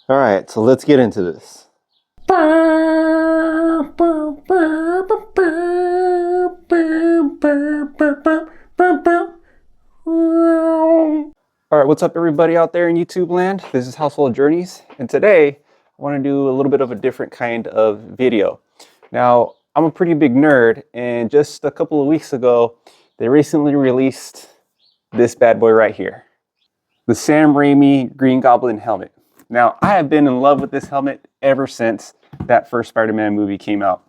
All right, so let's get into this. All right, what's up everybody out there in YouTube land? This is Household Journeys, and today I want to do a little bit of a different kind of video. Now, I'm a pretty big nerd, and just a couple of weeks ago, they recently released this bad boy right here. The Sam Raimi Green Goblin helmet. Now, I have been in love with this helmet ever since that first Spider-Man movie came out.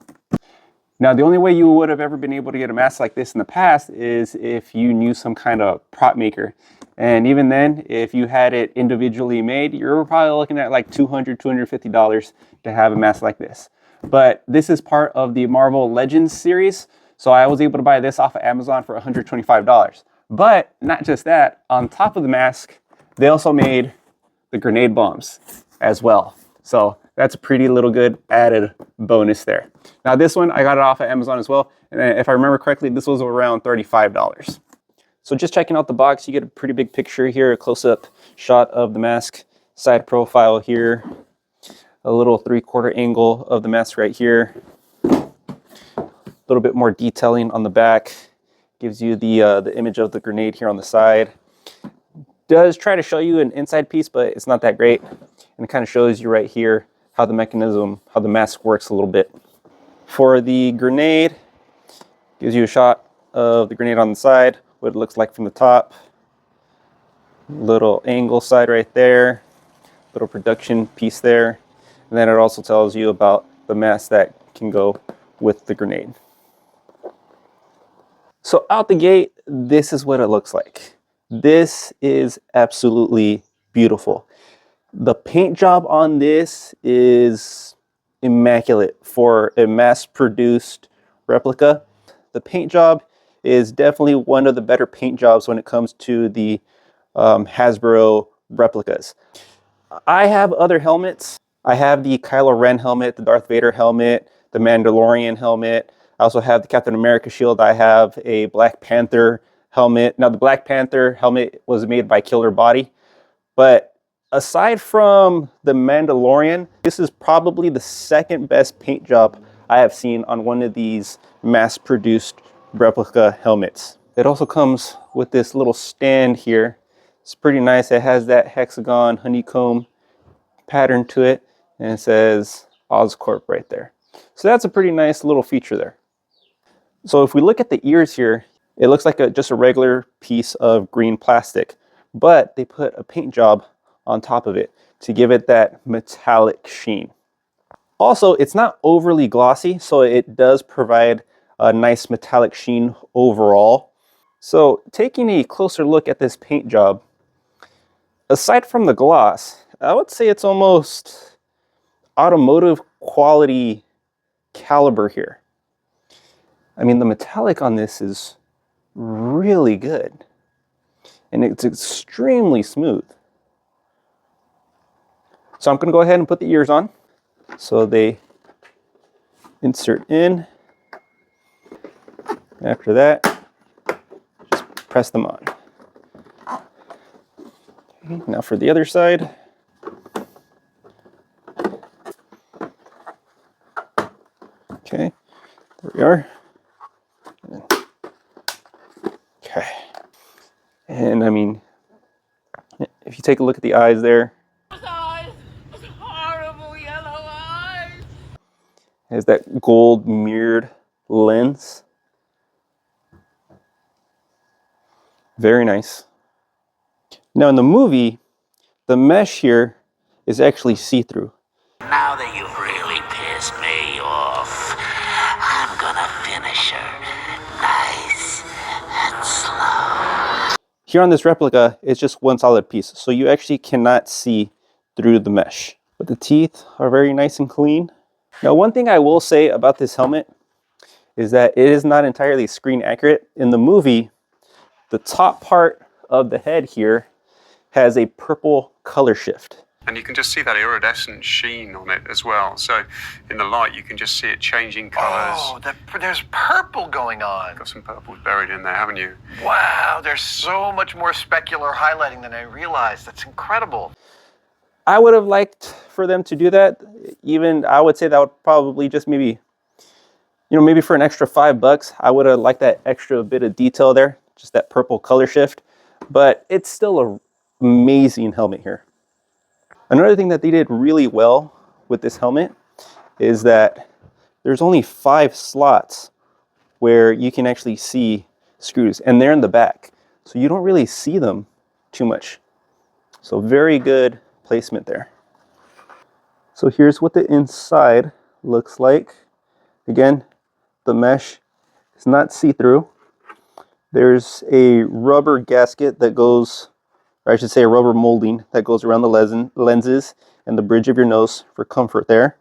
Now, the only way you would have ever been able to get a mask like this in the past is if you knew some kind of prop maker. And even then, if you had it individually made, you're probably looking at like $200, $250 to have a mask like this. But this is part of the Marvel Legends series, so I was able to buy this off of Amazon for $125. But not just that, on top of the mask, they also made the grenade bombs as well. So that's a pretty little good added bonus there. Now this one, I got it off of Amazon as well. And if I remember correctly, this was around $35. So just checking out the box, you get a pretty big picture here, a close-up shot of the mask, side profile here, a little 3/4 angle of the mask right here, a little bit more detailing on the back, gives you the image of the grenade here on the side. Does try to show you an inside piece, but it's not that great. And it kind of shows you right here how the mechanism, how the mask works a little bit. For the grenade, gives you a shot of the grenade on the side, what it looks like from the top. Little angle side right there, little production piece there. And then it also tells you about the mask that can go with the grenade. So out the gate, this is what it looks like. This is absolutely beautiful. The paint job on this is immaculate for a mass-produced replica. The paint job is definitely one of the better paint jobs when it comes to the Hasbro replicas. I have other helmets. I have the Kylo Ren helmet, the Darth Vader helmet, the Mandalorian helmet. I also have the Captain America shield. I have a Black Panther helmet. Now the Black Panther helmet was made by Killer Body, but aside from the Mandalorian, this is probably the second best paint job I have seen on one of these mass-produced replica helmets. It also comes with this little stand here. It's pretty nice. It has that hexagon honeycomb pattern to it, and it says Oscorp right there. So that's a pretty nice little feature there. So if we look at the ears here, it looks like just a regular piece of green plastic, but they put a paint job on top of it to give it that metallic sheen. Also, it's not overly glossy, so it does provide a nice metallic sheen overall. So taking a closer look at this paint job, aside from the gloss, I would say it's almost automotive quality caliber here. I mean, the metallic on this is really good, and it's extremely smooth. So I'm going to go ahead and put the ears on. So they insert in. After that, just press them on. Okay, now for the other side. Okay, there we are. Okay. And I mean, if you take a look at the eyes there, it has that gold mirrored lens. Very nice. Now in the movie, the mesh here is actually see-through. Now that you've really pissed me off, I'm gonna finish her nice and slow. Here on this replica, it's just one solid piece, so you actually cannot see through the mesh. But the teeth are very nice and clean. Now, one thing I will say about this helmet is that it is not entirely screen accurate. In the movie, the top part of the head here has a purple color shift. And you can just see that iridescent sheen on it as well. So in the light, you can just see it changing colors. Oh, there's purple going on. Got some purple buried in there, haven't you? Wow, there's so much more specular highlighting than I realized. That's incredible. I would have liked for them to do that. Even I would say that would probably just maybe, maybe for an extra $5, I would have liked that extra bit of detail there, just that purple color shift. But it's still an amazing helmet here. Another thing that they did really well with this helmet is that there's only 5 slots where you can actually see screws, and they're in the back. So you don't really see them too much. So very good placement there. So here's what the inside looks like. Again, the mesh is not see-through. There's a rubber gasket that goes, or I should say a rubber molding that goes around the lenses and the bridge of your nose for comfort there.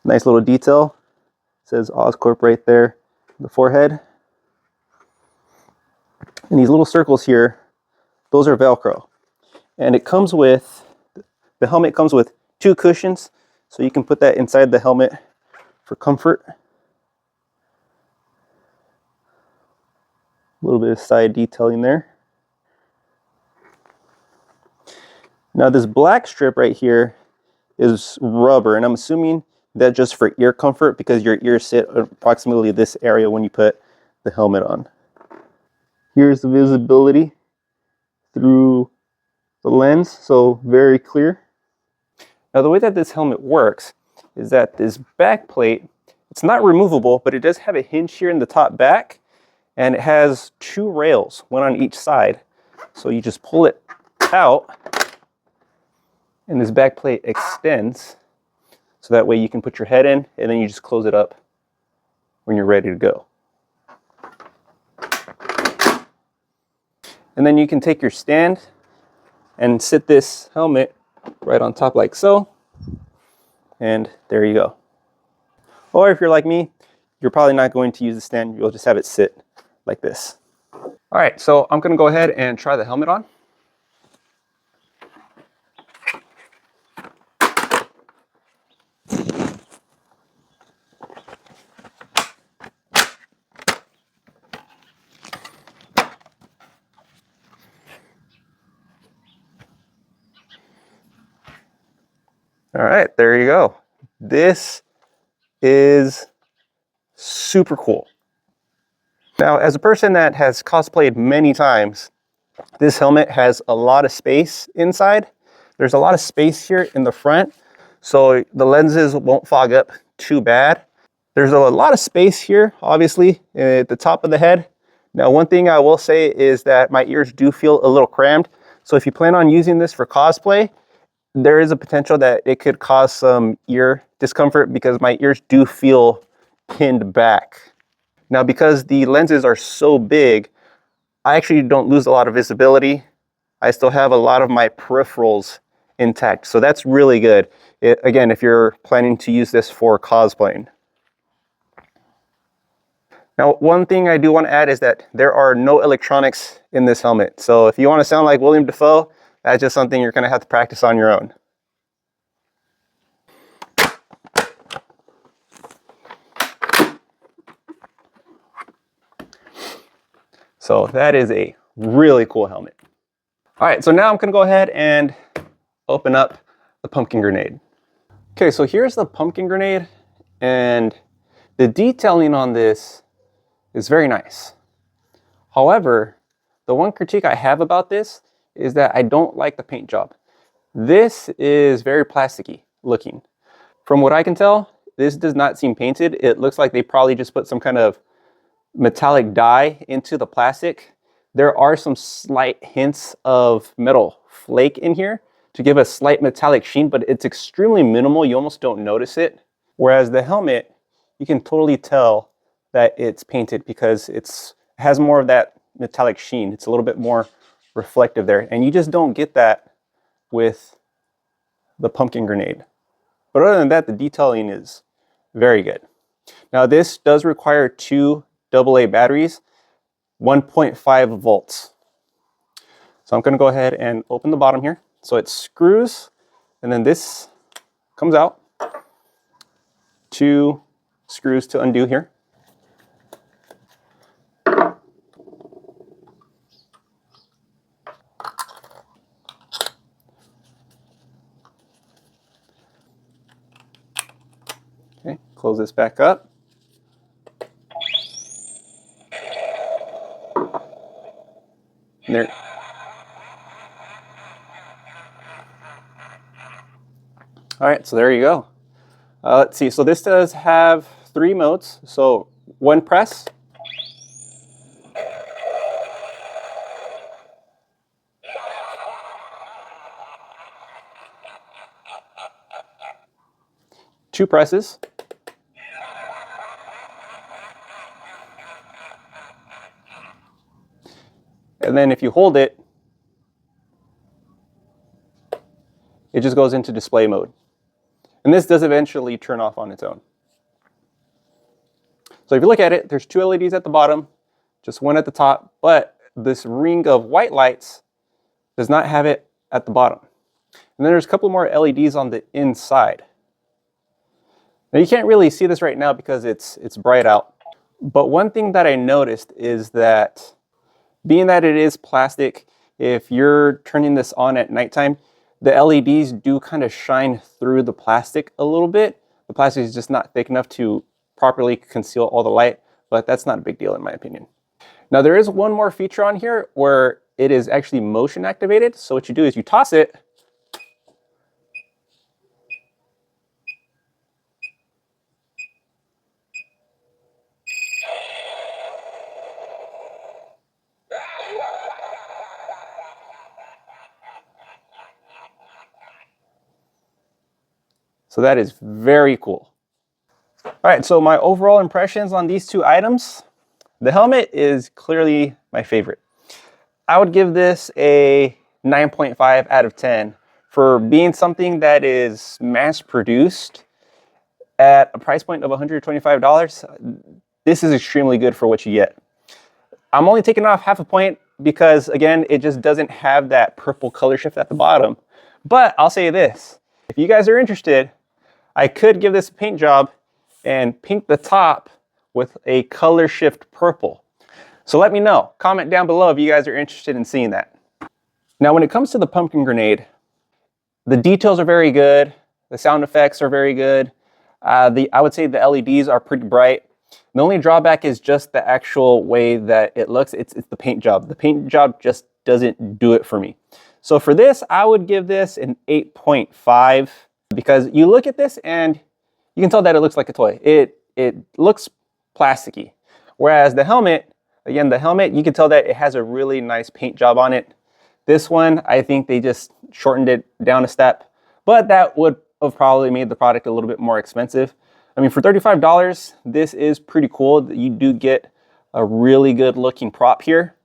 Nice little detail. It says Oscorp right there, the forehead. And these little circles here, those are Velcro. And it comes with, the helmet comes with 2 cushions, so you can put that inside the helmet for comfort. A little bit of side detailing there. Now this black strip right here is rubber, and I'm assuming that just for ear comfort because your ears sit approximately this area when you put the helmet on. Here's the visibility through the lens, so very clear. Now the way that this helmet works is that this back plate, it's not removable, but it does have a hinge here in the top back, and it has 2 rails, one on each side. So you just pull it out, and this back plate extends, so that way you can put your head in, and then you just close it up when you're ready to go. And then you can take your stand and sit this helmet right on top like so, and there you go. Or if you're like me, you're probably not going to use the stand, you'll just have it sit like this. All right, so I'm gonna go ahead and try the helmet on. All right, there you go. This is super cool. Now, as a person that has cosplayed many times, this helmet has a lot of space inside. There's a lot of space here in the front, so the lenses won't fog up too bad. There's a lot of space here, obviously, at the top of the head. Now, one thing I will say is that my ears do feel a little crammed. So if you plan on using this for cosplay, there is a potential that it could cause some ear discomfort because my ears do feel pinned back. Now, because the lenses are so big, I actually don't lose a lot of visibility. I still have a lot of my peripherals intact. So that's really good. Again, if you're planning to use this for cosplaying. Now, one thing I do want to add is that there are no electronics in this helmet. So if you want to sound like William Dafoe, that's just something you're going to have to practice on your own. So that is a really cool helmet. All right, so now I'm going to go ahead and open up the pumpkin grenade. Okay, so here's the pumpkin grenade, and the detailing on this is very nice. However, the one critique I have about this is that I don't like the paint job. This is very plasticky looking. From what I can tell, this does not seem painted. It looks like they probably just put some kind of metallic dye into the plastic. There are some slight hints of metal flake in here to give a slight metallic sheen, but it's extremely minimal. You almost don't notice it. Whereas the helmet, you can totally tell that it's painted because it has more of that metallic sheen. It's a little bit more reflective there. And you just don't get that with the pumpkin grenade. But other than that, the detailing is very good. Now this does require 2 AA batteries, 1.5 volts. So I'm going to go ahead and open the bottom here. So it screws, and then this comes out. 2 screws to undo here. Close this back up. And there. All right, so there you go. Let's see, so this does have 3 modes. So 1 press, 2 presses, and then if you hold it, it just goes into display mode. And this does eventually turn off on its own. So if you look at it, there's 2 LEDs at the bottom, just 1 at the top, but this ring of white lights does not have it at the bottom. And then there's a couple more LEDs on the inside. Now you can't really see this right now because it's bright out. But one thing that I noticed is that being that it is plastic, if you're turning this on at nighttime, the LEDs do kind of shine through the plastic a little bit. The plastic is just not thick enough to properly conceal all the light, but that's not a big deal in my opinion. Now there is one more feature on here where it is actually motion activated. So what you do is you toss it, so that is very cool. All right, so my overall impressions on these 2 items. The helmet is clearly my favorite. I would give this a 9.5 out of 10 for being something that is mass produced at a price point of $125. This is extremely good for what you get. I'm only taking off half a point because again, it just doesn't have that purple color shift at the bottom. But I'll say this, if you guys are interested, I could give this a paint job and paint the top with a color shift purple. So let me know. Comment down below if you guys are interested in seeing that. Now, when it comes to the pumpkin grenade, the details are very good. The sound effects are very good. I would say the LEDs are pretty bright. The only drawback is just the actual way that it looks. It's the paint job. The paint job just doesn't do it for me. So for this, I would give this an 8.5 because you look at this and you can tell that it looks like a toy. It looks plasticky. Whereas the helmet, again, the helmet, you can tell that it has a really nice paint job on it. This one, I think they just shortened it down a step, but that would have probably made the product a little bit more expensive. I mean, for $35, this is pretty cool. You do get a really good looking prop here.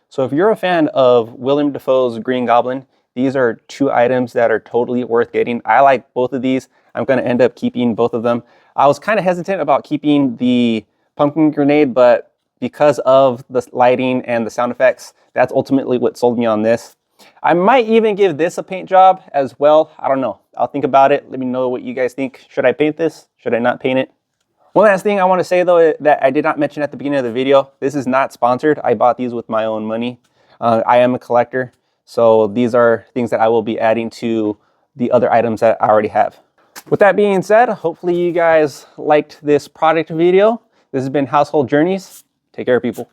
So if you're a fan of Willem Dafoe's Green Goblin, these are 2 items that are totally worth getting. I like both of these. I'm going to end up keeping both of them. I was kind of hesitant about keeping the pumpkin grenade, but because of the lighting and the sound effects, that's ultimately what sold me on this. I might even give this a paint job as well. I don't know. I'll think about it. Let me know what you guys think. Should I paint this? Should I not paint it? One last thing I want to say though that I did not mention at the beginning of the video, this is not sponsored. I bought these with my own money. I am a collector, so these are things that I will be adding to the other items that I already have. With that being said, hopefully you guys liked this product video. This has been Household Journeys. Take care, people.